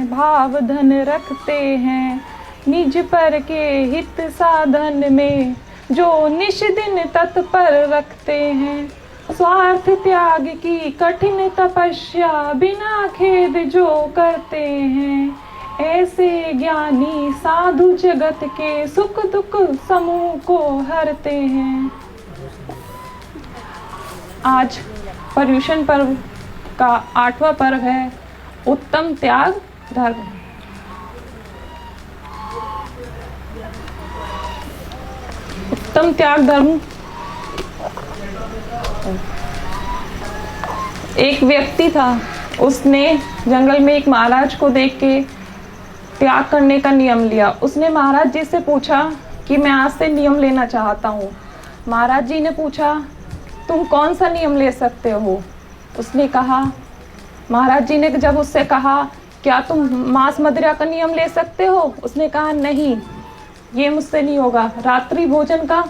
भाव धन रखते हैं, निज पर के हित साधन में जो निश दिन तत्पर रखते हैं। स्वार्थ त्याग की कठिन तपस्या बिना खेद जो करते हैं, ऐसे ज्ञानी साधु जगत के सुख दुख समूह को हरते हैं। आज पर्युषण पर्व का 8वां पर्व है, उत्तम त्याग धर्म। उत्तम त्याग धर्म एक व्यक्ति था, उसने जंगल में एक महाराज को देख के त्याग करने का नियम लिया। उसने महाराज जी से पूछा कि मैं आज से नियम लेना चाहता हूँ। महाराज जी ने पूछा तुम कौन सा नियम ले सकते हो? उसने कहा, महाराज जी ने जब उससे कहा क्या तुम मांस मदिरा का नियम ले सकते हो? उसने कहा नहीं, ये मुझसे नहीं होगा। रात्रि भोजन का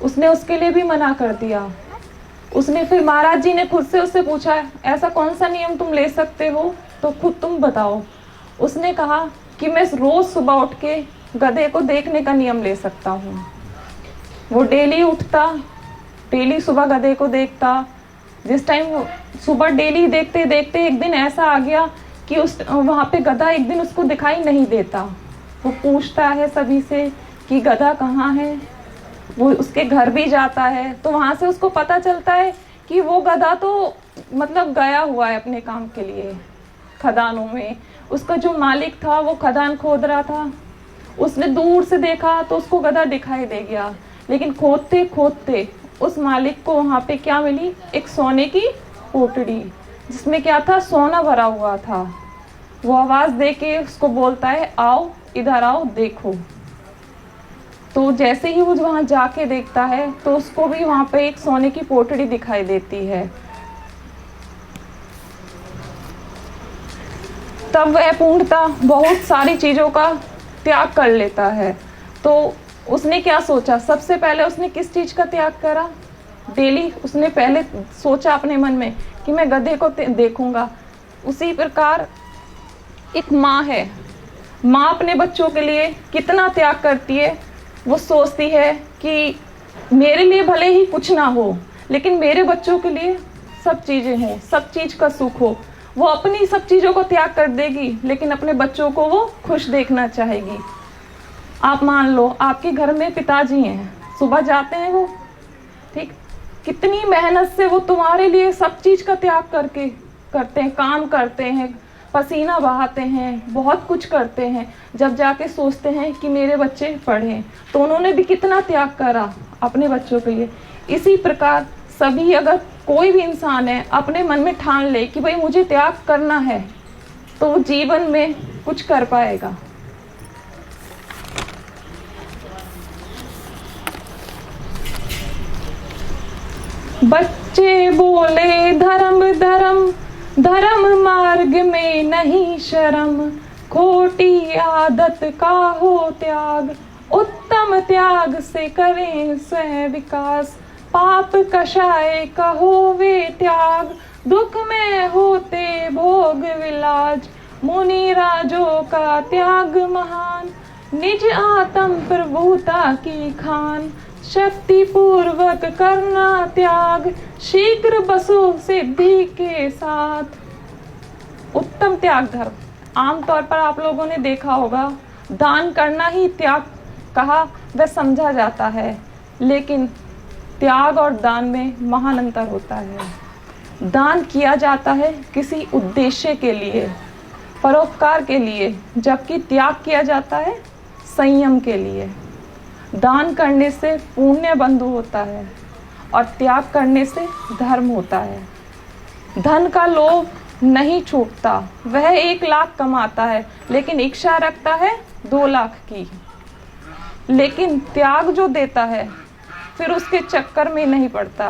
उसने उसके लिए भी मना कर दिया। उसने फिर महाराज जी ने खुद से उससे पूछा ऐसा कौन सा नियम तुम ले सकते हो, तो खुद तुम बताओ। उसने कहा कि मैं रोज सुबह उठ के गधे को देखने का नियम ले सकता हूँ। वो डेली उठता, डेली सुबह गधे को देखता। जिस टाइम वो सुबह डेली देखते देखते एक दिन ऐसा आ गया कि वहाँ पे गधा एक दिन उसको दिखाई नहीं देता। वो पूछता है सभी से कि गधा कहाँ है। वो उसके घर भी जाता है तो वहाँ से उसको पता चलता है कि वो गधा तो मतलब गया हुआ है अपने काम के लिए खदानों में। उसका जो मालिक था वो खदान खोद रहा था। उसने दूर से देखा तो उसको गधा दिखाई दे गया, लेकिन खोदते खोदते उस मालिक को वहाँ पे क्या मिली? एक सोने की पोटड़ी जिसमें क्या था? सोना भरा हुआ था। वो आवाज़ दे के उसको बोलता है आओ इधर आओ देखो। तो जैसे ही वो वहाँ जाके देखता है तो उसको भी वहाँ पे एक सोने की पोटड़ी दिखाई देती है। तब वह पूर्णतः बहुत सारी चीज़ों का त्याग कर लेता है। तो उसने क्या सोचा? सबसे पहले उसने किस चीज़ का त्याग करा? डेली उसने पहले सोचा अपने मन में कि मैं गधे को देखूंगा। उसी प्रकार एक माँ है, माँ अपने बच्चों के लिए कितना त्याग करती है। वो सोचती है कि मेरे लिए भले ही कुछ ना हो, लेकिन मेरे बच्चों के लिए सब चीज़ें हों, सब चीज़ का सुख हो। वो अपनी सब चीज़ों को त्याग कर देगी, लेकिन अपने बच्चों को वो खुश देखना चाहेगी। आप मान लो आपके घर में पिताजी हैं, सुबह जाते हैं वो, ठीक, कितनी मेहनत से वो तुम्हारे लिए सब चीज़ का त्याग करके करते हैं, काम करते हैं, पसीना बहाते हैं, बहुत कुछ करते हैं। जब जाके सोचते हैं कि मेरे बच्चे पढ़ें, तो उन्होंने भी कितना त्याग करा अपने बच्चों के लिए। इसी प्रकार सभी, अगर कोई भी इंसान है अपने मन में ठान ले कि भाई मुझे त्याग करना है, तो वो जीवन में कुछ कर पाएगा। बच्चे बोले धर्म धर्म, धर्म मार्ग में नहीं शर्म, खोटी आदत का हो त्याग, उत्तम त्याग से करें स्वयं विकास, पाप कषाय का होवे त्याग, दुख में होते भोग विलाज, मुनि राजों का त्याग महान, निज आत्म प्रभुता की खान, शक्ति पूर्वक करना त्याग, शीघ्र बसो सिद्धि के साथ। उत्तम त्याग धर्म। आमतौर पर आप लोगों ने देखा होगा दान करना ही त्याग कहा व समझा जाता है, लेकिन त्याग और दान में महान अंतर होता है। दान किया जाता है किसी उद्देश्य के लिए, परोपकार के लिए, जबकि त्याग किया जाता है संयम के लिए। दान करने से पुण्य बंधु होता है और त्याग करने से धर्म होता है। धन का लोभ नहीं छूटता, वह 1 लाख कमाता है लेकिन इच्छा रखता है 2 लाख की। लेकिन त्याग जो देता है फिर उसके चक्कर में नहीं पड़ता।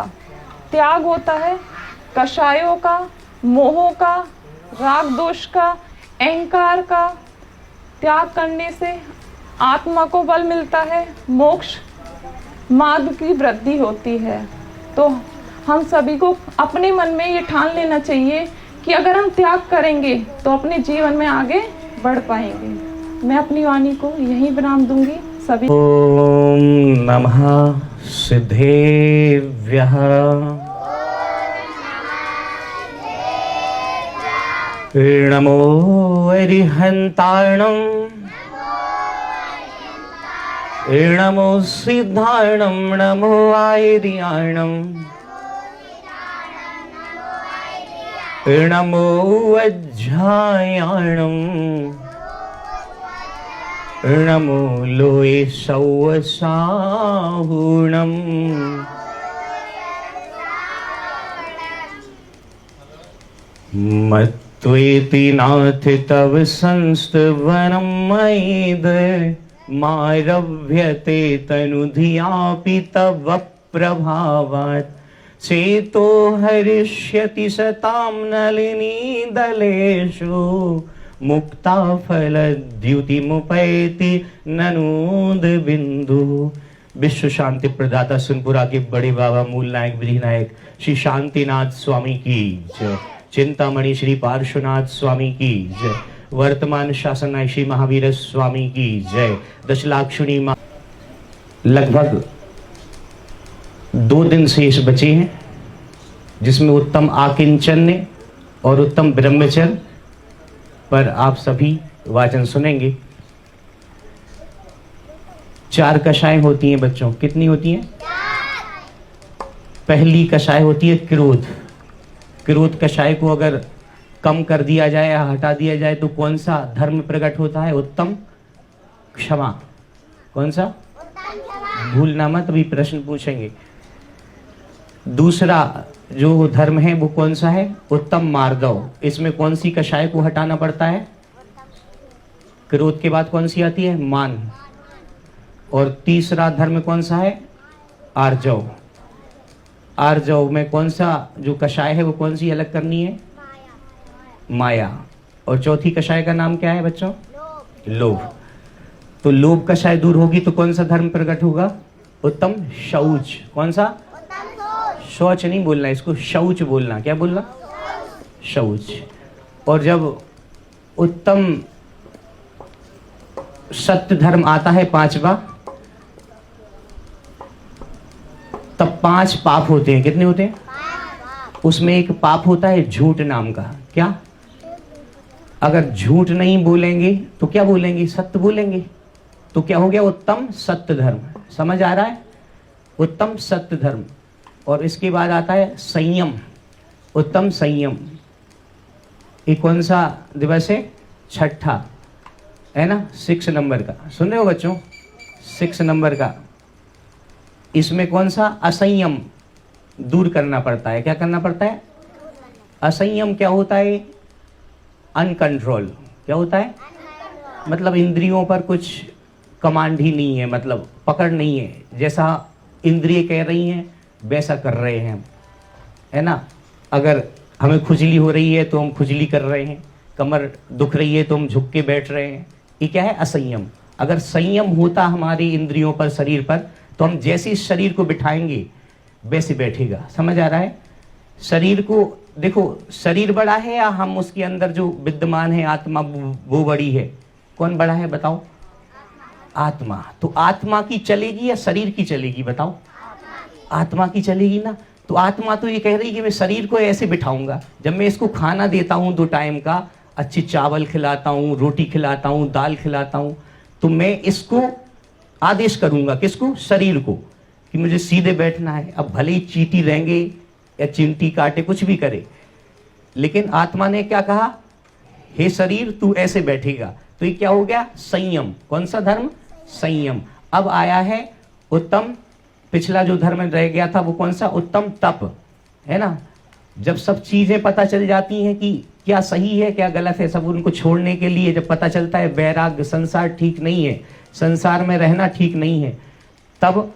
त्याग होता है कषायों का, मोहों का, राग दोष का, अहंकार का। त्याग करने से आत्मा को बल मिलता है, मोक्ष मार्ग की वृद्धि होती है। तो हम सभी को अपने मन में ये ठान लेना चाहिए कि अगर हम त्याग करेंगे तो अपने जीवन में आगे बढ़ पाएंगे। मैं अपनी वाणी को यहीं विराम दूंगी। सभी ओम नमः सिद्धेभ्यः। नमो अरिहन्ताणं। नमो सिद्धाणं। नमो आयर्याणं। नमो अज्झायाणं। नमो लोये सौवसाहुणम्। मत्वेति नाथ तव संस्तवनं मयिद मारभ्यते तनुधियापि तव प्रभावात् चेतो हरिष्यति सतां नलिनी दलेषु मुक्ता फलद्युतिमुपैति ननूद बिंदु। विश्व शांति प्रदाता सुनपुरा के बड़े बाबा मूल नायक विधि नायक श्री शांतिनाथ स्वामी की जय। चिंतामणि श्री पार्श्वनाथ स्वामी की जय। वर्तमान शासन नायक श्री महावीर स्वामी की जय। दशलाक्षणी मां लगभग 2 दिन शेष बचे हैं, जिसमें उत्तम आकिंचन्य और उत्तम ब्रह्मचर्य पर आप सभी वाचन सुनेंगे। 4 कषाय होती हैं बच्चों। कितनी होती हैं? 4। पहली कषाय होती है क्रोध। क्रोध कषाय को अगर कम कर दिया जाए या हटा दिया जाए तो कौन सा धर्म प्रकट होता है? उत्तम क्षमा। कौन सा? भूलना मत, अभी प्रश्न पूछेंगे। दूसरा जो धर्म है वो कौन सा है? उत्तम मार्दव। इसमें कौन सी कषाय को हटाना पड़ता है? क्रोध के बाद कौन सी आती है? मान। और तीसरा धर्म कौन सा है? आर्जव। आर्जव में कौन सा जो कषाय है वो कौन सी अलग करनी है? माया। और चौथी कषाय का नाम क्या है बच्चों? लोभ। तो लोभ कषाय दूर होगी तो कौन सा धर्म प्रकट होगा? उत्तम शौच। कौन सा? शौच नहीं बोलना, इसको शौच बोलना। क्या बोलना? शौच। और जब उत्तम सत्य धर्म आता है 5वां, तब 5 पाप होते हैं। कितने होते हैं? उसमें एक पाप होता है झूठ नाम का। क्या? अगर झूठ नहीं बोलेंगे तो क्या बोलेंगे? सत्य बोलेंगे। तो क्या हो गया? उत्तम सत्य धर्म। समझ आ रहा है? उत्तम सत्य धर्म। और इसके बाद आता है संयम। उत्तम संयम। ये कौन सा दिवस है? 6ठा है ना, 6 नंबर का। सुन रहे हो बच्चों? 6 नंबर का। इसमें कौन सा? असंयम दूर करना पड़ता है। क्या करना पड़ता है? असंयम क्या होता है? अनकंट्रोल। क्या होता है? मतलब इंद्रियों पर कुछ कमांड ही नहीं है, मतलब पकड़ नहीं है। जैसा इंद्रिय कह रही हैं वैसा कर रहे हैं हम, है ना। अगर हमें खुजली हो रही है तो हम खुजली कर रहे हैं, कमर दुख रही है तो हम झुक के बैठ रहे हैं। ये क्या है? असंयम। अगर संयम होता हमारी इंद्रियों पर, शरीर पर, तो हम जैसे इस शरीर को बिठाएंगे वैसे बैठेगा। समझ आ रहा है? शरीर को देखो, शरीर बड़ा है या हम उसके अंदर जो विद्यमान है आत्मा वो बड़ी है? कौन बड़ा है बताओ? आत्मा। तो आत्मा की चलेगी या शरीर की चलेगी बताओ? आत्मा की चलेगी ना। तो आत्मा तो ये कह रही है कि मैं शरीर को ऐसे बिठाऊंगा। जब मैं इसको खाना देता हूँ 2 टाइम का, अच्छी चावल खिलाता हूँ, रोटी खिलाता हूँ, दाल खिलाता हूँ, तो मैं इसको आदेश करूंगा। किसको? शरीर को, कि मुझे सीधे बैठना है। अब भले ही चींटी रहेंगे या चिंटी काटे, कुछ भी करे, लेकिन आत्मा ने क्या कहा? हे शरीर तू ऐसे बैठेगा। तो ये क्या हो गया? संयम। कौन सा धर्म? संयम। अब आया है उत्तम। पिछला जो धर्म रह गया था वो कौन सा? उत्तम तप, है ना। जब सब चीजें पता चल जाती हैं कि क्या सही है क्या गलत है, सब उनको छोड़ने के लिए जब पता चलता है वैराग्य, संसार ठीक नहीं है, संसार में रहना ठीक नहीं है, तब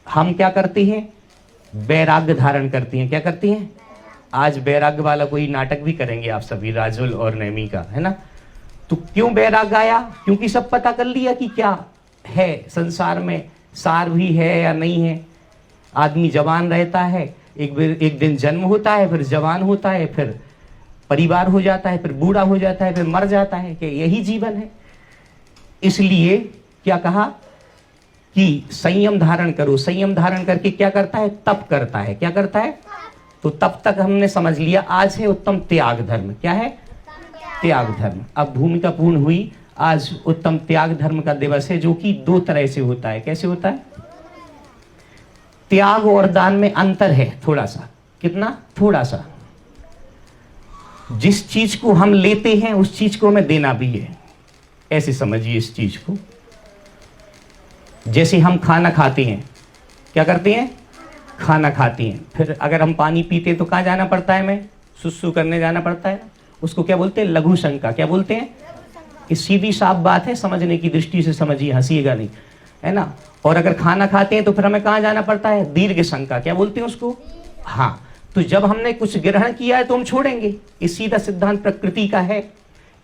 हम क्या करते हैं? वैराग्य धारण करते हैं। क्या करते हैं? आज वैराग्य वाला कोई नाटक भी करेंगे आप सभी, राजुल और नैमी का, है ना। तो क्यों वैराग्य आया? क्योंकि सब पता कर लिया कि क्या है संसार में, सार भी है या नहीं है। आदमी जवान रहता है, एक दिन जन्म होता है, फिर जवान होता है, फिर परिवार हो जाता है, फिर बूढ़ा हो जाता है, फिर मर जाता है। कि यही जीवन है? इसलिए क्या कहा कि संयम धारण करो। संयम धारण करके क्या करता है? तप करता है। क्या करता है? तो तब तक हमने समझ लिया। आज है उत्तम त्याग धर्म। क्या है? त्याग धर्म। अब भूमिका पूर्ण हुई। आज उत्तम त्याग धर्म का दिवस है, जो कि 2 तरह से होता है। कैसे होता है? त्याग और दान में अंतर है थोड़ा सा। कितना? थोड़ा सा। जिस चीज को हम लेते हैं उस चीज को हमें देना भी है। ऐसे समझिए इस चीज को। जैसे हम खाना खाते हैं, क्या करते हैं? खाना खाते हैं। फिर अगर हम पानी पीते हैं तो कहाँ जाना पड़ता है? हमें सुसु करने जाना पड़ता है। उसको क्या बोलते हैं? लघु शंका। क्या बोलते हैं? ये सीधी साफ बात है, समझने की दृष्टि से समझिए, हंसीएगा नहीं, है ना। और अगर खाना खाते हैं तो फिर हमें कहाँ जाना पड़ता है? दीर्घ शंका। क्या बोलते हैं उसको? हाँ। तो जब हमने कुछ ग्रहण किया है तो हम छोड़ेंगे। ये सीधा सिद्धांत प्रकृति का है।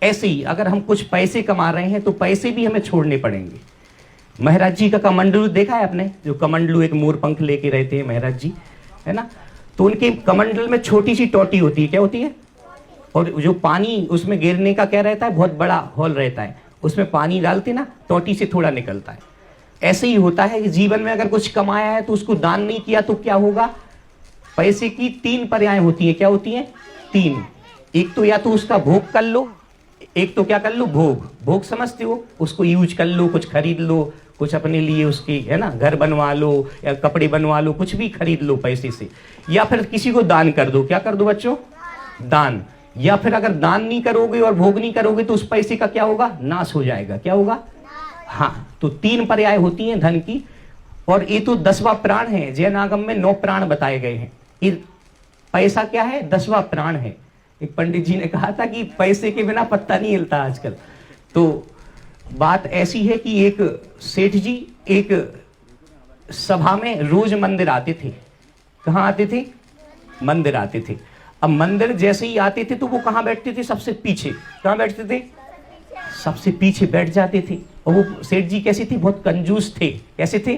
ऐसे ही अगर हम कुछ पैसे कमा रहे हैं तो पैसे भी हमें छोड़ने पड़ेंगे। महाराज जी का कमंडलू देखा है आपने? जो कमंडलू एक मोर पंख लेके रहते हैं महाराज जी, है ना। तो उनके कमंडल में छोटी सी टोटी होती है। क्या होती है? और जो पानी उसमें गिरने का क्या रहता है? बहुत बड़ा हॉल रहता है। उसमें पानी डालते ना, टोटी से थोड़ा निकलता है। ऐसे ही होता है कि जीवन में अगर कुछ कमाया है तो उसको दान नहीं किया तो क्या होगा? पैसे की 3 पर्याय होती है। क्या होती है? 3। एक तो या तो उसका भोग कर लो, एक तो क्या कर लो? भोग। भोग समझते हो? उसको यूज कर लो, कुछ खरीद लो, कुछ अपने लिए उसकी, है ना, घर बनवा लो या कपड़े बनवा लो, कुछ भी खरीद लो पैसे से। या फिर किसी को दान कर दो। क्या कर दो बच्चों? दान। या फिर अगर दान नहीं करोगे और भोग नहीं करोगे तो उस पैसे का क्या होगा? नाश हो जाएगा। क्या होगा? हाँ। तो 3 पर्याय होती हैं धन की। और ये तो 10वां प्राण है। जैन आगम में 9 प्राण बताए गए हैं। ये पैसा क्या है? 10वां प्राण है। एक पंडित जी ने कहा था कि पैसे के बिना पत्ता नहीं हिलता आजकल। तो बात ऐसी है कि एक सेठ जी एक सभा में रोज मंदिर आते थे। कहाँ आते थे? मंदिर आते थे। अब मंदिर जैसे ही आते थे तो वो कहाँ बैठते थे? सबसे पीछे। कहाँ बैठते थे? सबसे पीछे बैठ जाते थे। और वो सेठ जी कैसे थे? बहुत कंजूस थे। कैसे थे?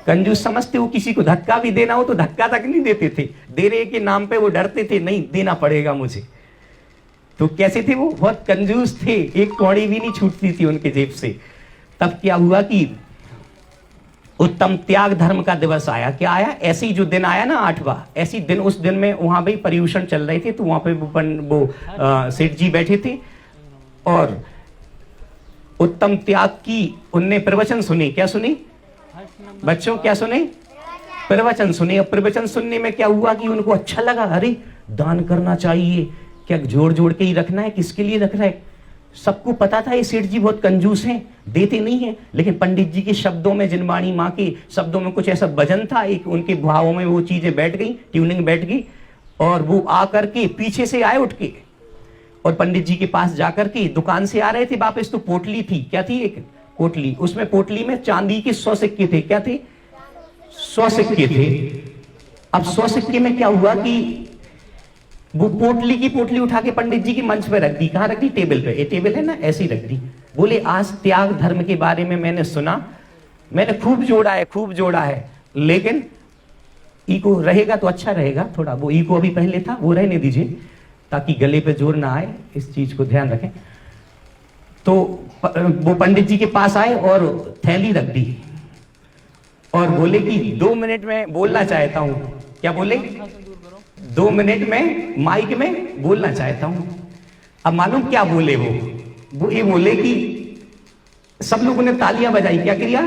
कंजूस समझते हो? किसी को धक्का भी देना हो तो धक्का तक नहीं देते थे। देने के नाम पे वो डरते थे, नहीं देना पड़ेगा मुझे। तो कैसे थे वो? बहुत कंजूस थे। एक कौड़ी भी नहीं छूटती थी उनके जेब से। तब क्या हुआ कि उत्तम त्याग धर्म का दिवस आया। क्या आया? ऐसे ही जो दिन आया ना 8वां, ऐसी दिन, उस दिन में वहां भी पर्यूषण चल रहे थे। तो वहां पे वो सेठ जी बैठे थे और उत्तम त्याग की उनने प्रवचन सुने। क्या सुने बच्चों? क्या सुने? प्रवचन सुने। और प्रवचन सुनने में क्या हुआ कि उनको अच्छा लगा। अरे दान करना चाहिए। क्या जोड़ जोड़ के ही रखना है? किसके लिए रख रहा है? सबको पता था ये सेठ जी बहुत कंजूस हैं, देते नहीं हैं। लेकिन पंडित जी के शब्दों में, जिनवाणी माँ के शब्दों में कुछ ऐसा वजन था, एक उनके भावों में वो चीजें बैठ गई, ट्यूनिंग बैठ गई। और वो आकर के पीछे से आए उठ के, और पंडित जी के पास जाकर के, दुकान से आ रहे थे वापस, तो पोटली थी। क्या थी? एक पोटली। उसमें पोटली में चांदी के 100 सिक्के थे। क्या थे? 100 सिक्के थे। अब 100 सिक्के में क्या हुआ कि वो पोटली की पोटली उठा के पंडित जी की मंच पे रख दी। कहाँ रख दी? टेबल पे। ये टेबल है ना, ऐसे ही रख दी। बोले आज त्याग धर्म के बारे में मैंने सुना, मैंने खूब जोड़ा है, खूब जोड़ा है, लेकिन ईको रहेगा तो अच्छा रहेगा। थोड़ा वो ईको अभी पहले था, वो रहने दीजिए ताकि गले पे जोर ना आए। इस चीज को ध्यान रखें। तो वो पंडित जी के पास आए और थैली रख दी और बोले कि 2 मिनट में बोलना चाहता हूं। क्या बोले? 2 मिनट में माइक में बोलना चाहता हूं। अब मालूम क्या बोले वो ये बोले कि सब लोगों ने तालियां बजाई। क्या किया?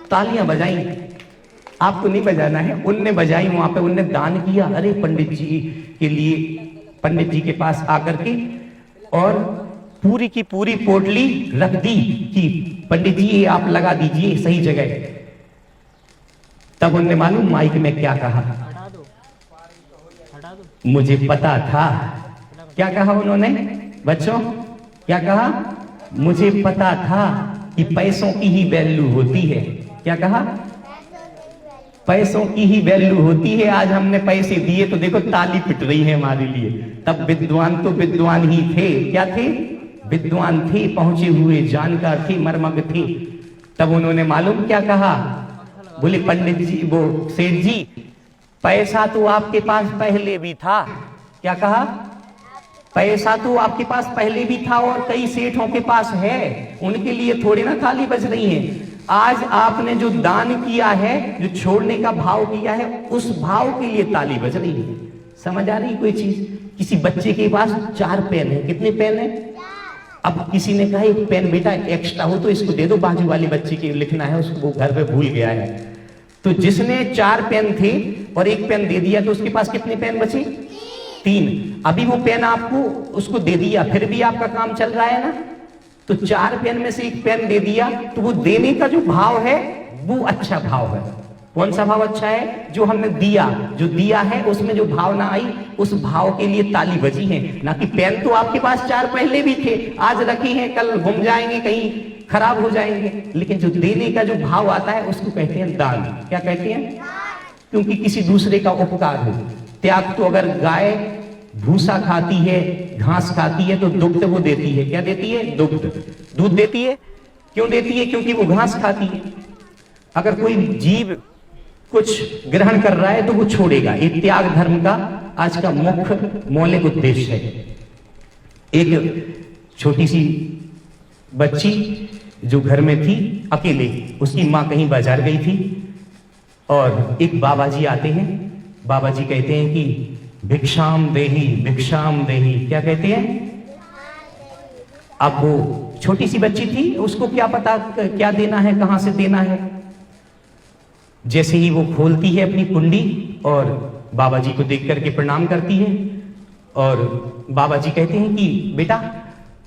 तालियां बजाई। आपको नहीं बजाना है, उनने बजाई। वहां पे उनने दान किया। अरे पंडित जी के लिए, पंडित जी के पास आकर के, और पूरी की पूरी पोटली रख दी कि पंडित जी ये आप लगा दीजिए सही जगह। तब उनने मालूम माइक में क्या कहा? मुझे पता था। क्या कहा उन्होंने बच्चों? क्या कहा? मुझे पता था कि पैसों की ही वैल्यू होती है। क्या कहा? पैसों की ही वैल्यू होती है। आज हमने पैसे दिए तो देखो ताली पिट रही है हमारे लिए। तब विद्वान तो विद्वान ही थे। क्या थे? विद्वान थे, पहुंचे हुए जानकार थे, मर्मज्ञ थे। तब उन्होंने मालूम क्या कहा? बोले पंडित जी, वो सेठ जी, पैसा तो आपके पास पहले भी था। क्या कहा? पैसा तो आपके पास पहले भी था और कई सेठों के पास है, उनके लिए थोड़ी ना थाली बच रही है। आज आपने जो दान किया है, जो छोड़ने का भाव किया है, उस भाव के लिए ताली बज रही है। समझ आ रही कोई चीज? किसी बच्चे के पास 4 पेन है, कितने पेन है? अब किसी ने कहा एक पेन बेटा एक्स्ट्रा हो तो इसको दे दो, बाजू वाले बच्चे के लिखना है, उसको वो घर पे भूल गया है। तो जिसने 4 पेन थे और 1 पेन दे दिया तो उसके पास कितने पेन बचे? 3। अभी वो पेन आपको उसको दे दिया, फिर भी आपका काम चल रहा है ना। तो 4 पेन में से 1 पेन दे दिया, तो वो देने का जो भाव है वो अच्छा भाव है। कौन सा भाव अच्छा है? जो हमने दिया, जो दिया है उसमें जो भावना आई, उस भाव के लिए ताली बजी है। ना कि पेन तो आपके पास 4 पहले भी थे, आज रखे हैं, कल गुम जाएंगे, कहीं खराब हो जाएंगे, लेकिन जो देने का जो भाव आता है उसको कहते हैं दान। क्या कहते हैं? क्योंकि किसी दूसरे का उपकार हो। त्याग तो अगर गाय भूसा खाती है, घास खाती है, तो दुग्ध वो देती है। क्या देती है? दुग्ध, दूध देती है। क्यों देती है? क्योंकि वो घास खाती है। अगर कोई जीव कुछ ग्रहण कर रहा है तो वो छोड़ेगा। ये त्याग धर्म का आज का मुख्य मौलिक उद्देश्य है। एक छोटी सी बच्ची जो घर में थी अकेले, उसकी माँ कहीं बाजार गई थी और एक बाबा जी आते हैं। बाबा जी कहते हैं कि भिक्षाम देही, भिक्षाम देही। क्या कहते हैं? अब वो छोटी सी बच्ची थी, उसको क्या पता क्या देना है, कहां से देना है। जैसे ही वो खोलती है अपनी कुंडी और बाबा जी को देख करके प्रणाम करती है, और बाबा जी कहते हैं कि बेटा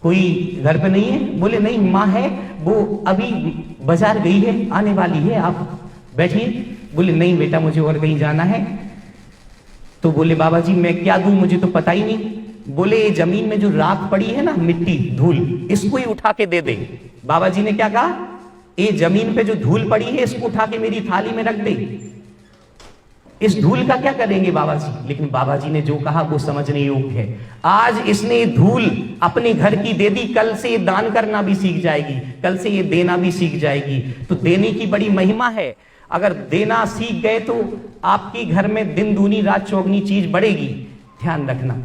कोई घर पे नहीं है? बोले नहीं, माँ है, वो अभी बाजार गई है, आने वाली है, आप बैठिए। बोले नहीं बेटा, मुझे और कहीं जाना है। तो बोले बाबा जी मैं क्या दूं, मुझे तो पता ही नहीं। बोले जमीन में जो राख पड़ी है ना, मिट्टी, धूल, इसको ही उठा के दे दे। बाबा जी ने क्या कहा? ये जमीन पे जो धूल पड़ी है इसको उठा के मेरी थाली में रख दे। इस धूल का क्या करेंगे बाबा जी? लेकिन बाबा जी ने जो कहा वो समझने योग्य है। आज इसने धूल अपने घर की दे दी, कल से ये दान करना भी सीख जाएगी, कल से ये देना भी सीख जाएगी। तो देने की बड़ी महिमा है। अगर देना सीख गए तो आपके घर में दिन दूनी रात चौगनी चीज बढ़ेगी। ध्यान रखना,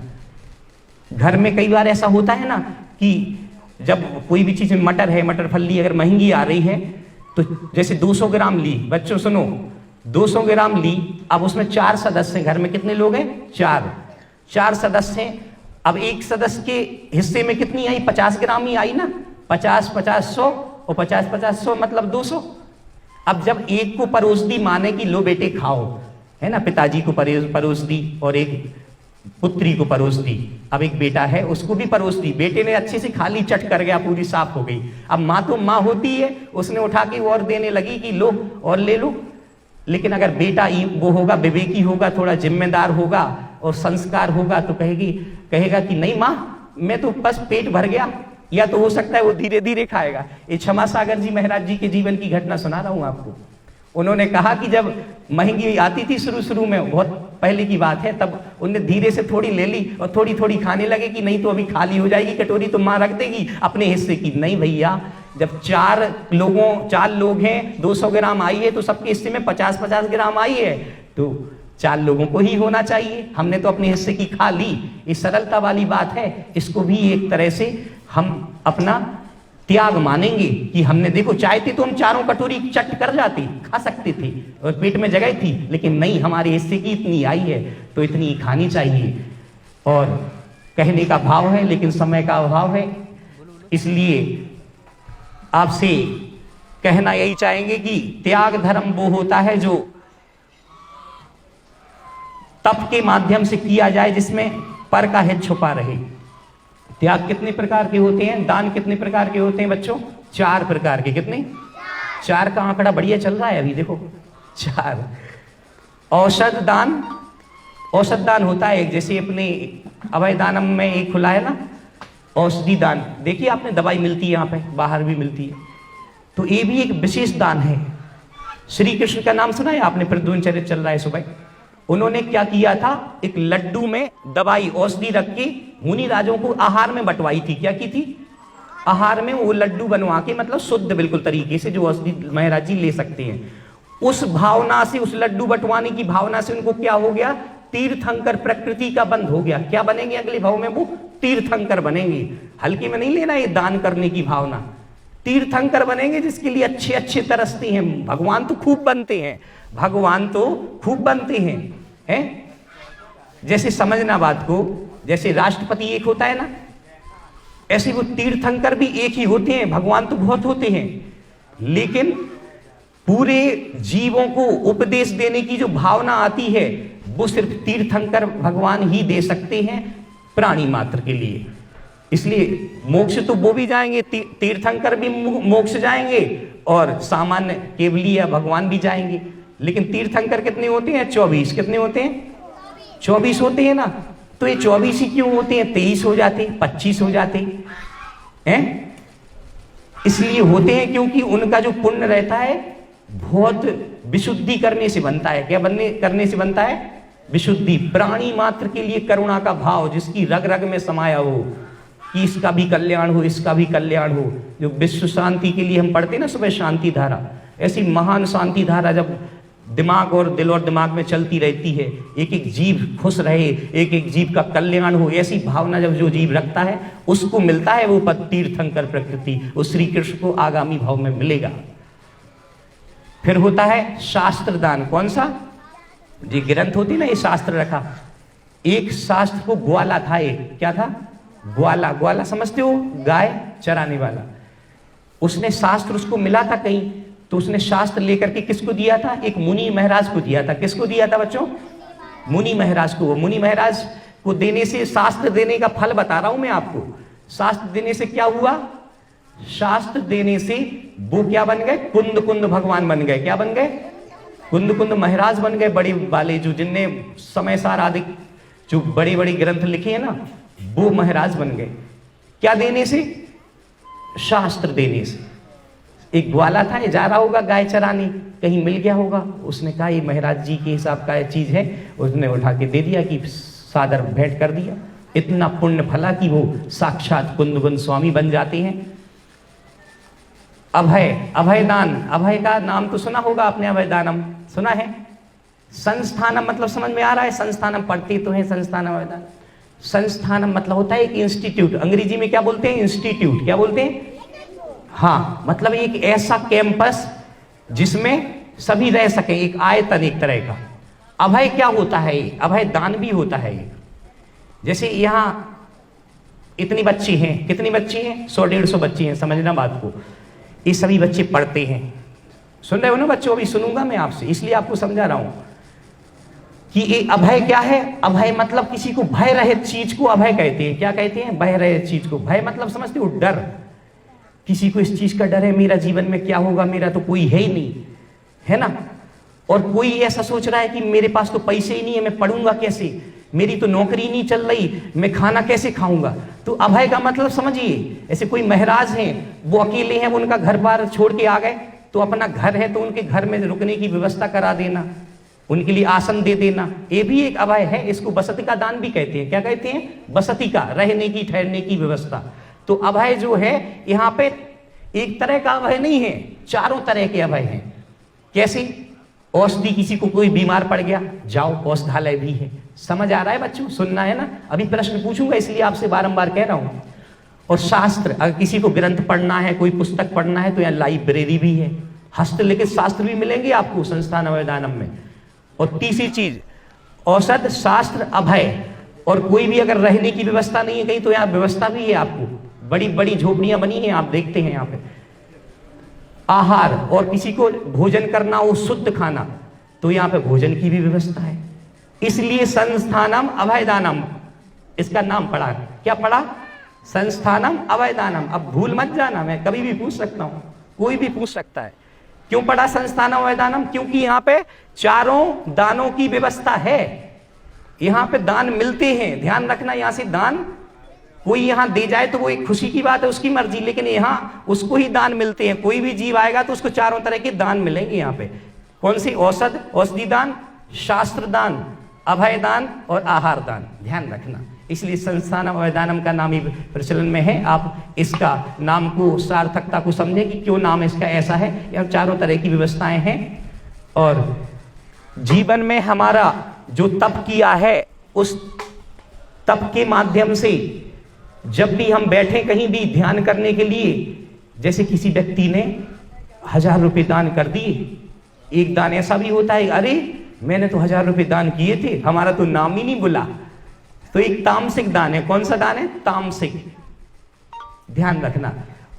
घर में कई बार ऐसा होता है ना कि जब कोई भी चीज में मटर है, मटर फल्ली अगर महंगी आ रही है, तो जैसे 200 ग्राम ली, बच्चों सुनो, 200 ग्राम ली, अब उसमें 4 सदस्य हैं। घर में कितने लोग हैं? 4 सदस्य हैं। अब एक सदस्य के हिस्से में कितनी आई? 50 ग्राम ही आई ना। 50 50 100 और 50 50 100 मतलब 200। अब जब एक को परोस दी माने कि लो बेटे खाओ, है ना, पिताजी को परोस दी और एक पुत्री को परोस दी। अब एक बेटा है, उसको भी परोस दी। बेटे ने अच्छे से खाली, चट कर गया, पूरी साफ हो गई। अब माँ तो माँ होती है, उसने उठा के और देने लगी कि लो और ले लो। लेकिन अगर बेटा वो होगा, विवेकी होगा, थोड़ा जिम्मेदार होगा और संस्कार होगा, तो कहेगा कि नहीं माँ, मैं तो बस पेट भर गया। या तो हो सकता है वो धीरे धीरे खाएगा। ये क्षमा सागर जी महाराज जी के जीवन की घटना सुना रहा हूं आपको। उन्होंने कहा कि जब महंगी आती थी शुरू में, बहुत पहले की बात है, तब उन्होंने धीरे से थोड़ी ले ली और थोड़ी थोड़ी खाने लगे कि नहीं तो अभी खाली हो जाएगी कटोरी, तो माँ रख देगी अपने हिस्से की। नहीं भैया, जब 4 लोग हैं, 200 ग्राम आई है, तो सबके हिस्से में 50-50 ग्राम आई है, तो 4 लोगों को ही होना चाहिए। हमने तो अपने हिस्से की खा ली। ये सरलता वाली बात है। इसको भी एक तरह से हम अपना त्याग मानेंगे कि हमने, देखो चाहते तो हम 4 कटोरी चट कर जाते, खा सकते थे और पेट में जगह थी, लेकिन नहीं, हमारे हिस्से की इतनी आई है तो इतनी खानी चाहिए। और कहने का भाव है लेकिन समय का अभाव है, इसलिए आपसे कहना यही चाहेंगे कि त्याग धर्म वो होता है जो तप के माध्यम से किया जाए, जिसमें पर का हित छुपा रहे। त्याग कितने प्रकार के होते हैं? दान कितने प्रकार के होते हैं बच्चों? 4 प्रकार के। कितने? 4 का आंकड़ा बढ़िया चल रहा है अभी, देखो 4। औषध दान, औषध दान होता है, जैसे अपने अभय दानम में एक खुला है ना, औषधि दान। देखिए आपने, दवाई मिलती है यहाँ पे, बाहर भी मिलती है, तो ये भी एक विशेष दान है। श्री कृष्ण का नाम सुना है आपने? प्रद्युम्न चरित्र चल रहा है सुबह। उन्होंने क्या किया था, एक लड्डू में दवाई औषधि रख के मुनि राजों को आहार में बंटवाई थी। क्या की थी? आहार में वो लड्डू बनवा के, मतलब शुद्ध बिल्कुल तरीके से, जो औषधि महाराज जी ले सकते हैं। उस भावना से, उस लड्डू बंटवाने की भावना से उनको क्या हो गया? तीर्थंकर प्रकृति का बंध हो गया। क्या बनेंगे अगले भाव में? वो तीर्थंकर बनेंगे। हल्के में नहीं लेना ये दान करने की भावना। तीर्थंकर बनेंगे जिसके लिए अच्छे अच्छे तरसते हैं। भगवान तो खूब बनते हैं, भगवान तो खूब बनते हैं। जैसे समझना बात को, जैसे राष्ट्रपति एक होता है ना, ऐसे वो तीर्थंकर भी एक ही होते हैं। भगवान तो बहुत होते हैं, लेकिन पूरे जीवों को उपदेश देने की जो भावना आती है वो सिर्फ तीर्थंकर भगवान ही दे सकते हैं प्राणी मात्र के लिए। इसलिए मोक्ष तो वो भी जाएंगे, तीर्थंकर भी मोक्ष जाएंगे और सामान्य केवलीय भगवान भी जाएंगे। लेकिन तीर्थंकर कितने होते हैं? 24। कितने होते हैं? 24 होते हैं ना। तो ये 24 ही क्यों होते हैं? 23 हो जाते, 25 हो जाते हैं। इसलिए होते हैं क्योंकि उनका जो पुण्य रहता है बहुत विशुद्धि करने से बनता है। क्या करने से बनता है? विशुद्धि। प्राणी मात्र के लिए करुणा का भाव जिसकी रग रग में समाया हो कि इसका भी कल्याण हो, इसका भी कल्याण हो। जो विश्व शांति के लिए हम पढ़ते हैं ना सुबह शांति धारा, ऐसी महान शांति धारा जब दिमाग और दिल और दिमाग में चलती रहती है, एक एक जीव खुश रहे, एक एक जीव का कल्याण हो, ऐसी भावना जब जो जीव रखता है उसको मिलता है वो पद तीर्थंकर प्रकृति। वो श्री कृष्ण को आगामी भाव में मिलेगा। फिर होता है शास्त्र दान। कौन सा? जी ग्रंथ होती ना, ये शास्त्र रखा। एक शास्त्र को ग्वाला था, एक क्या था? ग्वाला। ग्वाला समझते हो? गाय चराने वाला। उसने शास्त्र उसको मिला था कहीं, तो उसने शास्त्र लेकर के किसको दिया था? एक मुनि महाराज को दिया था। किसको दिया था बच्चों? मुनि महाराज को। मुनि महाराज को देने से, शास्त्र देने का फल बता रहा हूं मैं आपको। शास्त्र देने से क्या हुआ? शास्त्र देने से वो क्या बन गए? कुंद कुंद भगवान बन गए। क्या बन गए? कुंद कुंद महाराज बन गए, बड़े वाले जो जिनने समय सार आदि जो बड़े बड़े ग्रंथ लिखे हैं ना, वो महाराज बन गए। क्या देने से? शास्त्र देने से। एक ग्वाला था, ये जा रहा होगा गाय चराने, कहीं मिल गया होगा, उसने कहा ये महाराज जी के हिसाब का चीज है, उसने उठा के दे दिया कि सादर भेंट कर दिया। इतना पुण्य फला कि वो साक्षात कुंदकुंद स्वामी बन जाते हैं। अभय, अभय दान। अभय का नाम तो सुना होगा आपने, अभय दानम सुना है। संस्थानम मतलब समझ में आ रहा है? संस्थानम पढ़ते तो है, संस्थानम अभय दान। संस्थानम मतलब होता है एक इंस्टीट्यूट। अंग्रेजी में क्या बोलते हैं? इंस्टीट्यूट। क्या बोलते हैं? हाँ, मतलब एक ऐसा कैंपस जिसमें सभी रह सके, एक आयतन एक तरह का। अभय क्या होता है? अभय दान भी होता है। जैसे यहाँ इतनी बच्ची हैं, कितनी बच्ची हैं? 100-150 बच्ची हैं, समझना बात को। ये सभी बच्चे पढ़ते हैं। सुन रहे हो ना बच्चों? अभी सुनूंगा मैं आपसे, इसलिए आपको समझा रहा हूं कि ये अभय क्या है। अभय मतलब किसी को भय रहित चीज को अभय कहते हैं। क्या कहते हैं? भय रहित चीज को। भय मतलब समझते हो? डर। किसी को इस चीज का डर है, मेरा जीवन में क्या होगा, मेरा तो कोई है ही नहीं, है ना। और कोई ऐसा सोच रहा है कि मेरे पास तो पैसे ही नहीं है, मैं पढ़ूंगा कैसे, मेरी तो नौकरी नहीं चल रही, मैं खाना कैसे खाऊंगा। तो अभय का मतलब समझिए, ऐसे कोई महाराज हैं, वो अकेले हैं, वो उनका घर बार छोड़ के आ गए, तो अपना घर है तो उनके घर में रुकने की व्यवस्था करा देना, उनके लिए आसन दे देना, ये भी एक अभय है। इसको बसती का दान भी कहते हैं। क्या कहते हैं? बसती का, रहने की, ठहरने की व्यवस्था। तो अभय जो है यहाँ पे एक तरह का अभय नहीं है, चारों तरह के अभय हैं। कैसे? औषधि, किसी को कोई बीमार पड़ गया, जाओ औषधालय भी है। समझ आ रहा है बच्चों? सुनना है ना? अभी प्रश्न पूछूंगा इसलिए आपसे बारंबार कह रहा हूं। और शास्त्र, अगर किसी को ग्रंथ पढ़ना है, कोई पुस्तक पढ़ना है, तो यहाँ लाइब्रेरी भी है। हस्तलिखित शास्त्र भी मिलेंगे आपको संस्थान अभयदानम में। और तीसरी चीज, औषध, शास्त्र, अभय। और कोई भी अगर रहने की व्यवस्था नहीं है कहीं, तो यहाँ व्यवस्था भी है आपको। बड़ी बड़ी झोपड़ियां बनी हैं, आप देखते हैं यहाँ पे। आहार, और किसी को भोजन करना हो, शुद्ध खाना, तो यहाँ पे भोजन की भी व्यवस्था है। इसलिए संस्थानम अभयदानम इसका नाम पड़ा। क्या पड़ा? संस्थानम अभयदानम। अब भूल मत जाना, मैं कभी भी पूछ सकता हूं, कोई भी पूछ सकता है क्यों पड़ा संस्थानम अभयदानम। क्योंकि यहाँ पे चारों दानों की व्यवस्था है। यहाँ पे दान मिलते हैं, ध्यान रखना। यहाँ से दान कोई यहाँ दे जाए तो वो एक खुशी की बात है, उसकी मर्जी, लेकिन यहाँ उसको ही दान मिलते हैं। कोई भी जीव आएगा तो उसको चारों तरह के दान मिलेंगे यहाँ पे। कौन सी? औषध, औषधि दान, शास्त्र दान, अभय दान और आहार दान। ध्यान रखना। इसलिए संस्थान अभयदानम का नाम ही प्रचलन में है। आप इसका नाम को, सार्थकता को समझें कि क्यों नाम इसका ऐसा है। यहाँ चारों तरह की व्यवस्थाएं हैं। और जीवन में हमारा जो तप किया है, उस तप के माध्यम से जब भी हम बैठे कहीं भी ध्यान करने के लिए, जैसे किसी व्यक्ति ने 1000 रुपए दान कर दिए, एक दान ऐसा भी होता है, अरे मैंने तो 1000 रुपए दान किए थे, हमारा तो नाम ही नहीं बुला, तो एक तामसिक दान है। कौन सा दान है? तामसिक, ध्यान रखना।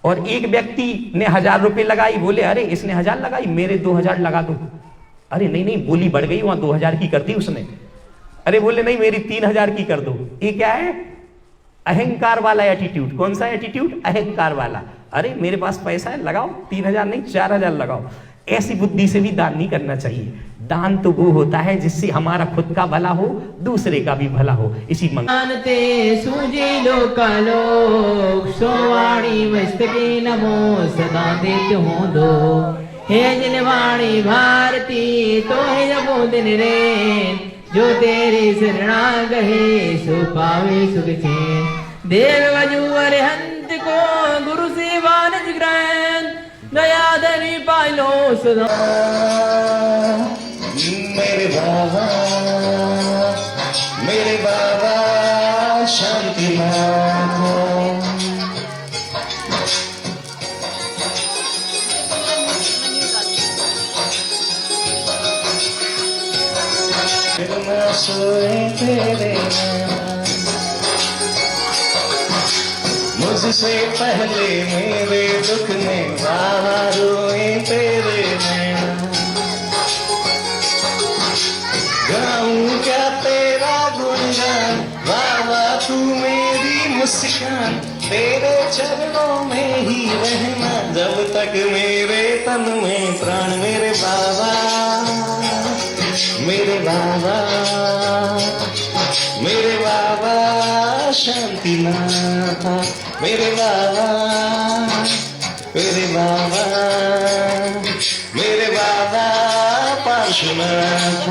और एक व्यक्ति ने 1000 रुपए लगाई, बोले अरे इसने 1000 लगाई, मेरे 2000 लगा दो। अरे नहीं नहीं, बोली बढ़ गई, वहां 2000 की कर दी उसने। अरे बोले नहीं, मेरी 3000 की कर दो। ये क्या है? अहंकार वाला एटीट्यूड। कौन सा एटीट्यूड? अहंकार वाला। अरे मेरे पास पैसा है, लगाओ, 3000 नहीं 4000 लगाओ। ऐसी बुद्धि से भी दान नहीं करना चाहिए। दान तो वो होता है जिससे हमारा खुद का भला हो, दूसरे का भी भला हो। इसी मानते सूझे लोकालोक सोवाणी मस्तके नमो सदा देत हो दो। हे जिनवाणी भारती तो है जबो दिन रे, जो तेरी शरणा गहे सो पावे सुख चैन। देव वजू अरिहंत को गुरु सेवा निज ग्रहण, दया धनी पालो सदा। मेरे बाबा शांतिनाथ। फिर न सोए तेरे मुझसे पहले मेरे दुख में बाबा रोए तेरे नैना। गाऊं क्या तेरा गुणगान बाबा, तू मेरी मुस्कान, तेरे चरणों में ही रहना जब तक मेरे तन में प्राण। मेरे बाबा, मेरे बाबा, मेरे बाबा शांतिनाथ। मेरे बाबा, मेरे बाबा, मेरे बाबा पार्श्वनाथ।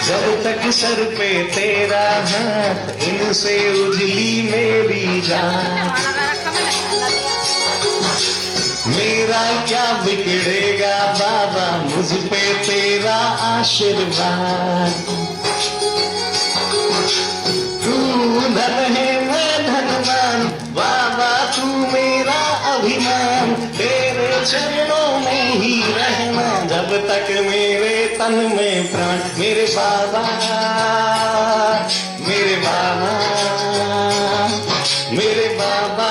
जब तक सर पे तेरा हाथ, इनसे उजली मेरी जान। मेरा क्या बिगड़ेगा बाबा, मुझ पे तेरा आशीर्वाद। तू धन है मैं धनवान बाबा, तू मेरा अभिमान, तेरे चरणों में ही रहना जब तक मेरे तन में प्राण। मेरे बाबा, मेरे बाबा, मेरे बाबा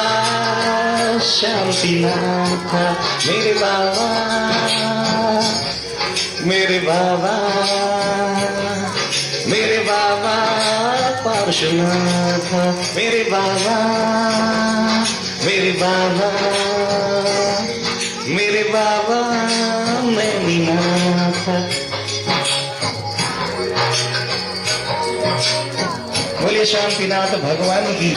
शांतिनाथ। मेरे बाबा, मेरे बाबा, मेरे बाबा पार्श्वनाथ। मेरे बाबा, मेरे बाबा, मेरे बाबा नैनीनाथ। बोलिए शांतिनाथ भगवान की।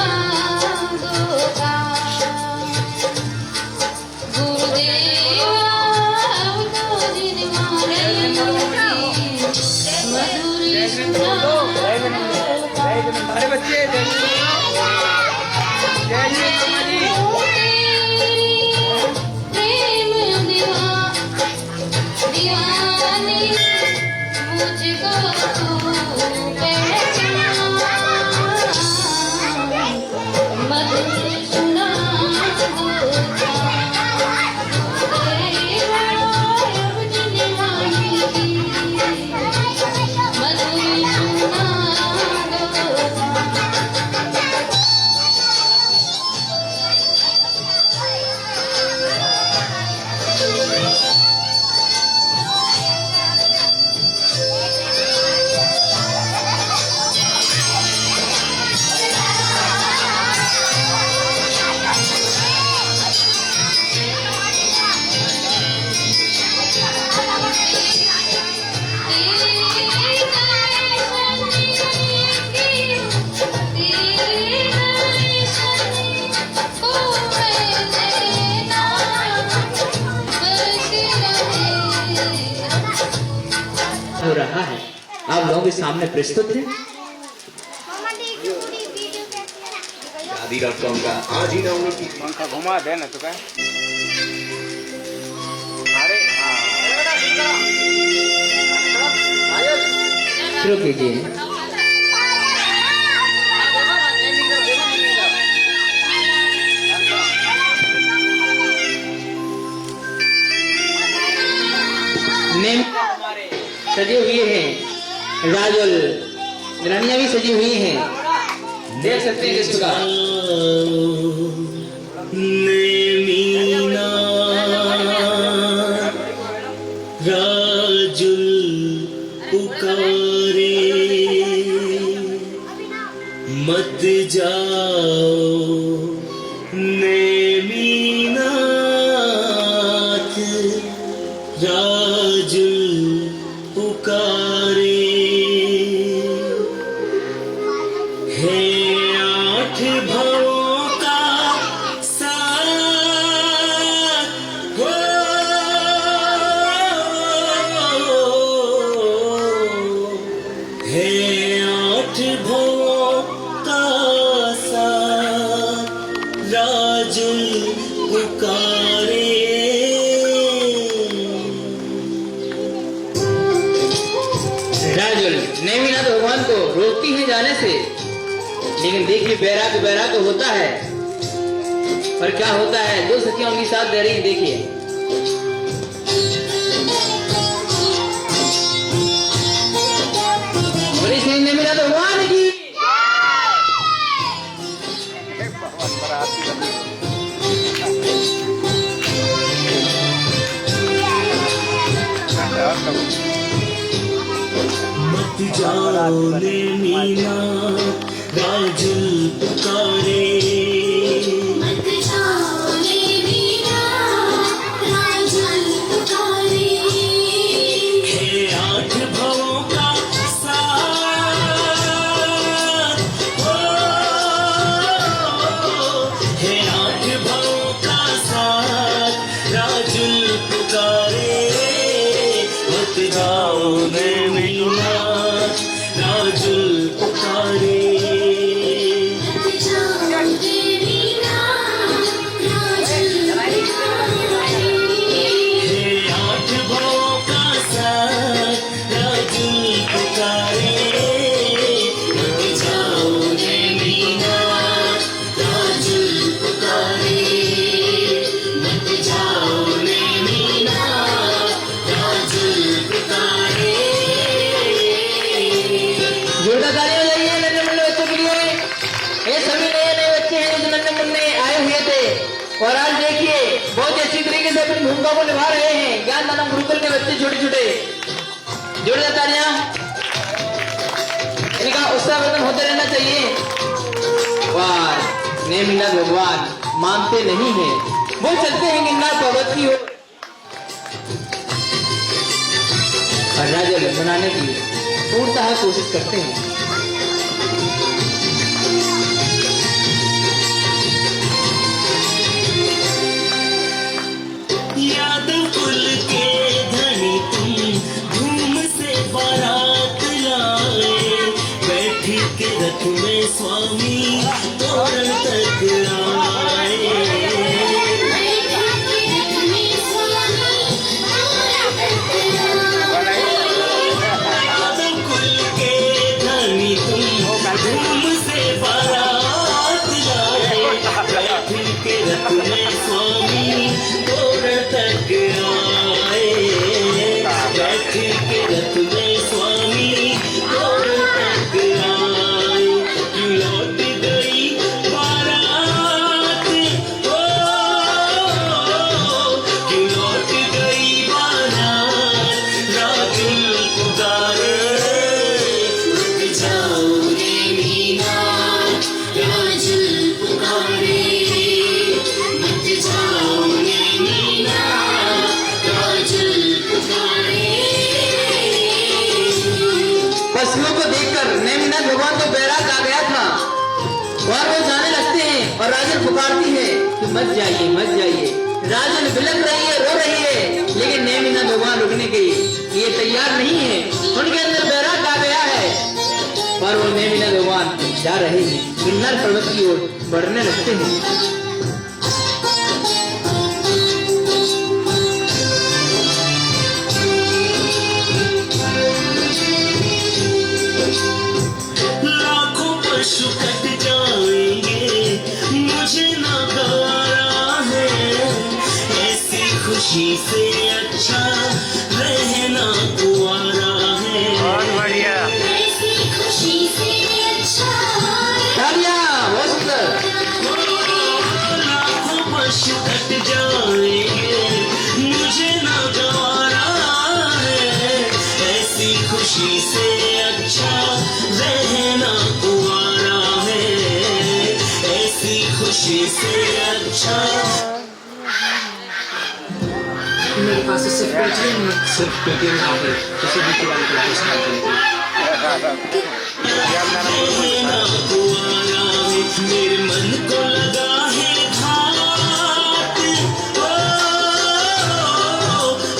अरे बच्चे हो रहा है, आप लोगों के सामने प्रस्तुत है। शादी.com का आज ही डाउनलोड कीजिए। पंखा घुमा दे ना तो क्या। अरे शुरू कीजिए। नेम सजे हुए हैं, राजुल रानियां भी सजी हुई हैं, देख सकते हैं किस प्रकार। मीना राजुल पुकारे मत जाओ मीना राजुल पुकारे है आठ भवों का साथ हो है आठ भवों का साथ राजुल पुकारे। राजुल नेमिनाथ भगवान को रोकती है जाने से, लेकिन देखिए बैराग होता है, पर क्या होता है दो सखियां उनकी साथ दे रही हैं। देखिए बोले श्री नेमिनाथ भगवान की। मत जाओ मीना राजुल पुकारे मत जाओ मीना राजुल पुकारे है आठ भवों का साथ हो है आठ भवों का साथ राजुल पुकारे मत जाओ मीना राजुल पुकारे। मत जाओ मीना राजुल पुकारे हे आठ भवों का साथ राजुल पुकारे मत जाओ मीना राजुल पुकारे मत जाओ मीना राजुल पुकारे। जोरदार तालियां बजाइए नन्हे मुन्ने बच्चों के लिए। ये सभी नए बच्चे हैं जो नन्हे मुन्ने आए हुए थे और आज देखिए बहुत अच्छी तरीके से अपनी भूमिका को निभा रहे हैं। ज्ञान दानव गुरुकुल के बच्चे छोटे छोटे। जोरदार तालियां। इनका उत्साहवर्धन होते रहना चाहिए। वाह नेमिनाथ भगवान मानते नहीं है, वो चलते हैं गिरनार पर्वत की ओर और राजुल बनाने की पूर्णतः कोशिश करते हैं। यादव कुल के धनी तुम धूम से बारात लाए बैठ के रथ में स्वामी तोरण तक आए। यादव कुल के धनी तुम धूम से बारात लाए बैठ के रथ में स्वामी तोरण तक आए बैठ के रथ में स्वामी तोरण तक आए। लौट गई बारात हो लौट गई बारात राजुल पुकारे मत जाओ मीना राजुल पुकारे मत जाओ मीना राजुल पुकारे। पशुओं को देखकर नेमिनाथ भगवान को बैराग आ गया था और वो जाने लगते हैं और राजुल पुकारती है कि मत जाइए मत जाइए। राजुल बिलख रही है, रो रही है, लेकिन नेमिनाथ भगवान रुकने के लिए तैयार नहीं है। उनके अंदर बैराग आ गया है और वो नेमिनाथ भगवान जा रहे हैं गिरनार पर्वत की ओर। बढ़ने लगते हैं। लाखों पशु कट जाएंगे, मुझे ना गवारा है, ऐसी खुशी से अच्छा रहना कुआरा है। बहुत बढ़िया। ऐसी खुशी से अच्छा तालियां, बहुत सुंदर। लाखों पशु कट जाएंगे, मुझे ना गवारा है, ऐसी खुशी से अच्छा रहना कुआरा है, ऐसी खुशी से अच्छा। मेरे पास तो सिर्फ पेटीएम है। सिर्फ पेटीएम है, किसी भी किराने को कुछ नहीं करते। रहना कुआरा है, मेरे मन को लगा है घात, ओ,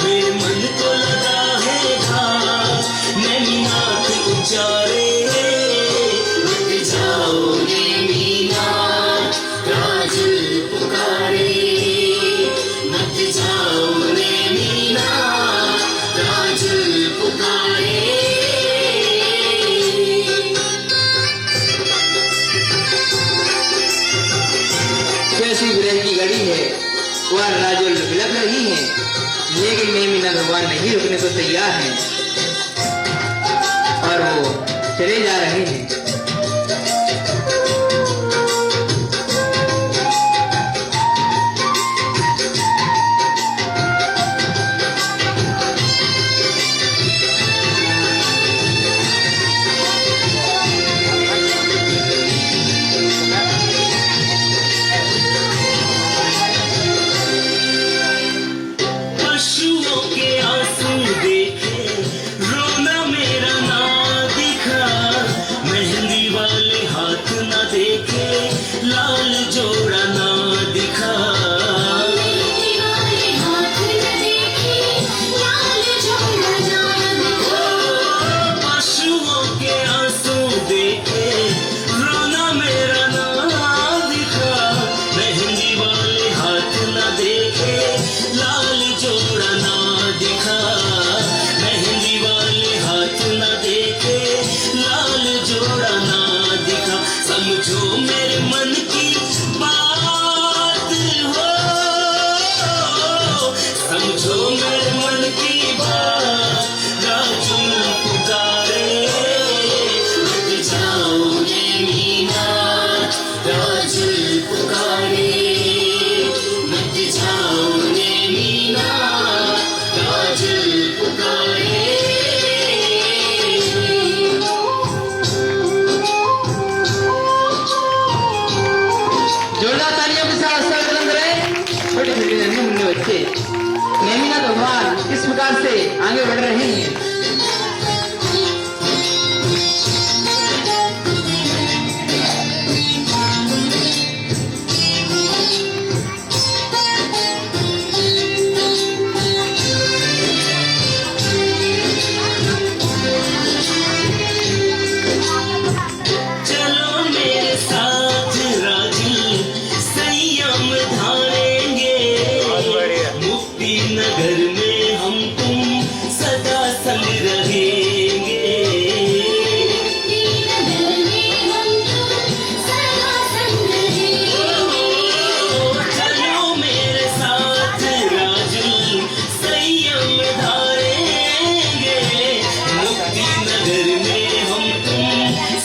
मेरे मन को लगा है घात, नैनीनाथ उचारे मत जाओ नैनीनाथ, काजल पुकारे मत जाओ नैनीनाथ, काजल पुकारे। कैसी विरह की घड़ी है, वह राजुल लग रही है, लेकिन नेमिना भगवान नहीं रुकने को तैयार हैं और वो चले जा रहे हैं। पशुओं के आंसू देखे, रोना मेरा ना दिखा, मेहंदी वाले हाथ ना देखे, लाल जोड़ा ना दिखा, मेहंदी वाले हाथ ना देखे, लाल जोड़ा ना दिखा। पशुओं के आंसू देखे, रोना मेरा ना दिखा, मेहंदी वाले हाथ ना देखे, लाल जोड़ा ना दिखा, मेहंदी वाले हाथ ना देखे, लाल जोड़ा ना दिखा। समझो मेरे मन की बात हो, समझो मेरे मन की बात, राजुल पुकारे मत जाओ नैनीनाथ, राजुल पुकारे मत जाओ नैनीनाथ, राजुल पुकारे। जोरदार तालियों के साथ सब बुलंद रहे। छोटे छोटे नन्हे मुन्ने बच्चे नेमिनाथ भगवान किस प्रकार से आगे बढ़ रहे हैं। चलो मेरे साथ राजुल संयम धारेंगे, मुक्ति नगर में हम तुम सदा संग रहेंगे, मुक्ति नगर में हम तुम सदा संग रहेंगे। चलो मेरे साथ राजुल संयम धारेंगे, मुक्ति नगर में हम तुम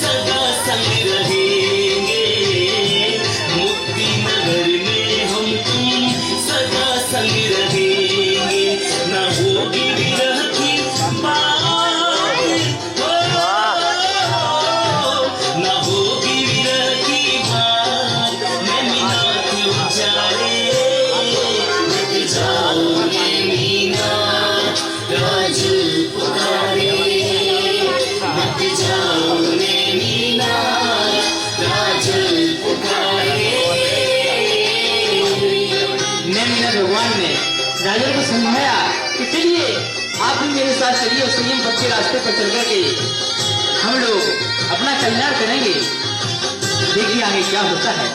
सदा संग रहेंगे, मुक्ति नगर में हम तुम सदा संग रहेंगे। ना होगी विरह की बात, ना होगी विरह की बात, नैनीनाथ उचारे मत जाओ नैनीनाथ, राजुल पुकारे मत जाओ नैनीनाथ, राजुल पुकारे। नेमिनाथ भगवान ने राजुल को समझाया कि चलिए आप भी मेरे साथ चलिए और संयम पथ के रास्ते पर चल करके हम लोग अपना कल्याण करेंगे। देखिए आगे क्या होता है।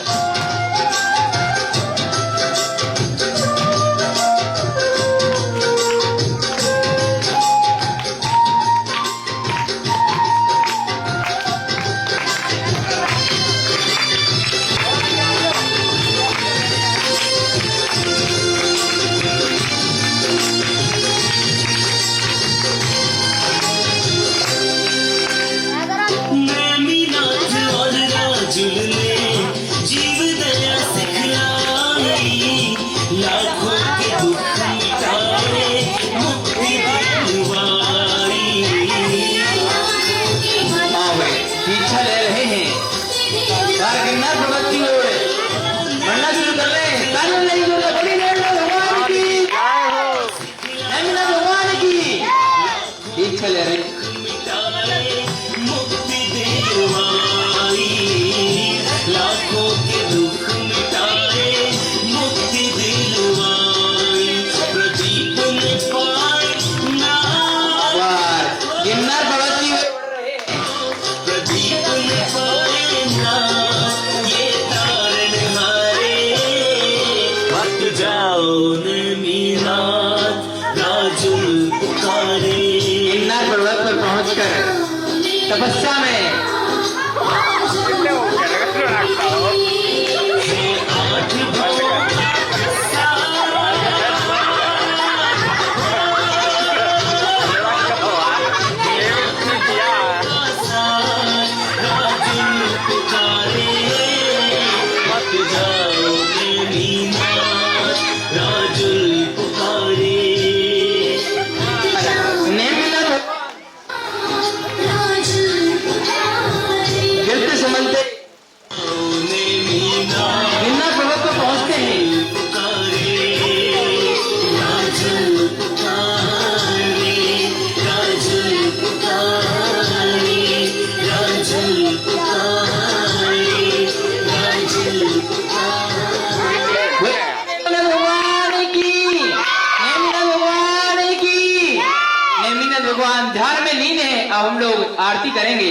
हम लोग आरती करेंगे।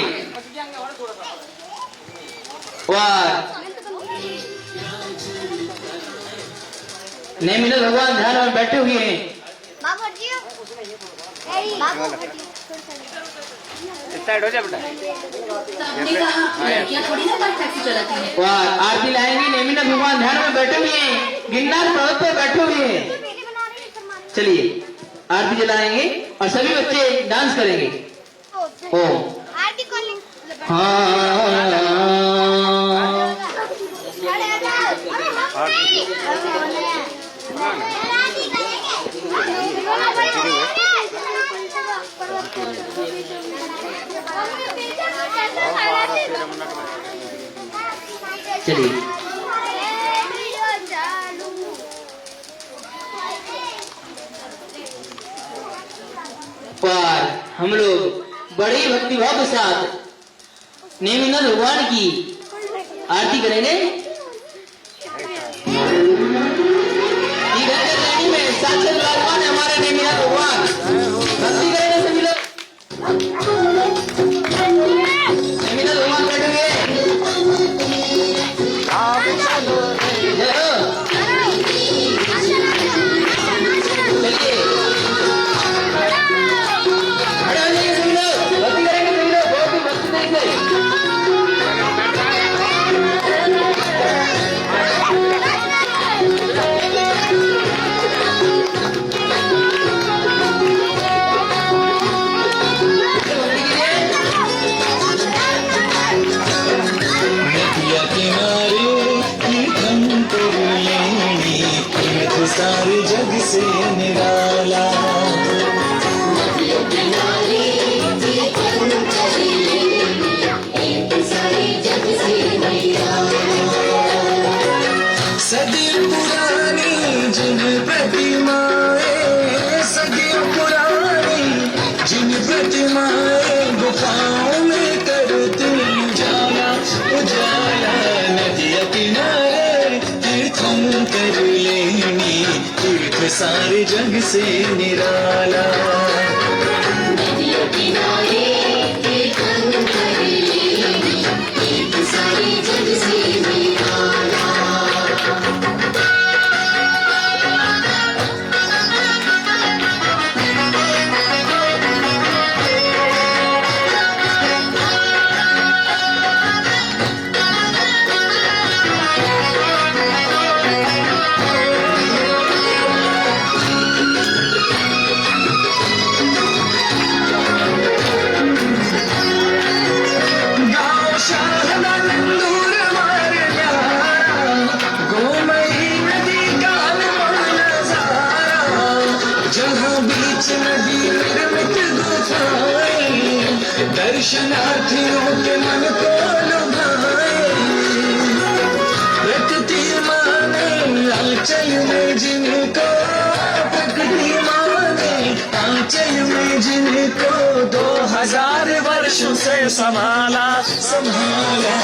और नेमिनाथ भगवान ध्यान में बैठे हुए हैं। साइड हो जा बेटा। और आरती लाएंगे। नेमिनाथ भगवान ध्यान में बैठे हुए हैं, गिरनार पर्वत पर बैठे हुए हैं। चलिए आरती जलाएंगे और सभी बच्चे डांस करेंगे। ओम चलिए पर हम लोग बड़े भक्तिभाव के साथ नेमिनाथ भगवान की आरती करेंगे। में साक्षात भगवान हमारे नेमिनाथ भगवान, भक्ति करेंगे सभी लोग। नेमिनाथ भगवान बैठेंगे। सारे जग से निराला, सदियों पुरानी जिन प्रतिमाएं, सदियों पुरानी जिन प्रतिमाएं गुफाओं में करती उजाला, उजाला नदिया किनारे तीर्थम कर लेनी, तीर्थ सारे जग से निराला। नदिया किनारे तीर्थम कर लेनी, तीर्थ सारे जग से निराला। दर्शनार्थियों के मन को लुभाए, प्रकृति माने आंचल में जिनको, प्रकृति माने आंचल में जिनको 2000 वर्षों से संभाला, संभाला।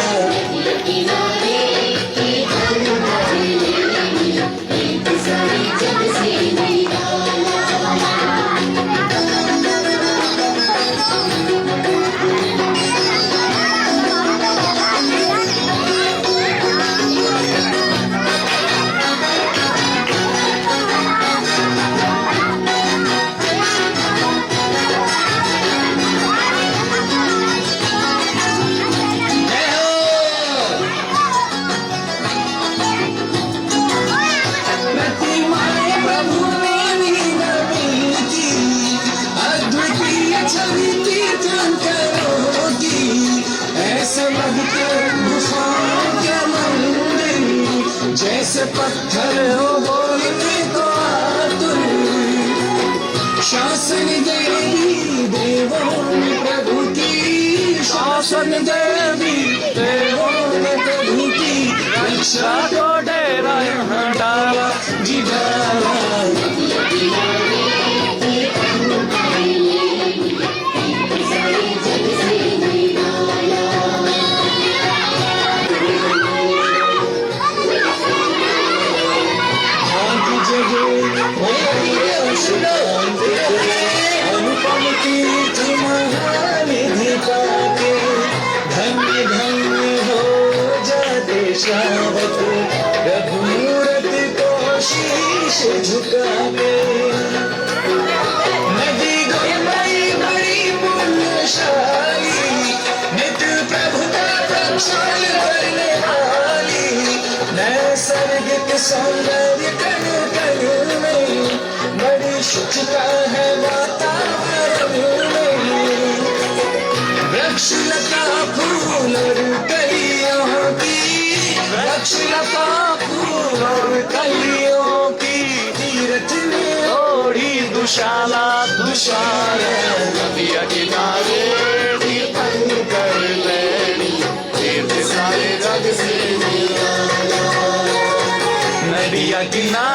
जैसे पत्थर हो बोलने को आतुर, शासन देवी देवों में प्रभु की, शासन देवी देवों में प्रभु की, रक्षा को डेरा यहाँ डाला जी डाला। अनुपम तीर्थ महानिधि चाहत प्रभु मूरत को शीश झुका के नदी गई बड़ी पुण्यशाली नित प्रभु का प्रचार करने वाली नैसर्गिक सौंदर्य कण कण में बड़ी शुचिता है वातावरण में वृक्ष लता फूल और कलियों की वृक्ष लता फूल और कलियों की तीर्थ में ओढ़ी दुशाला दुशार नदिया किनारे तीर्थन कर लेनी तीर्थ सारे जग से नदिया किनारे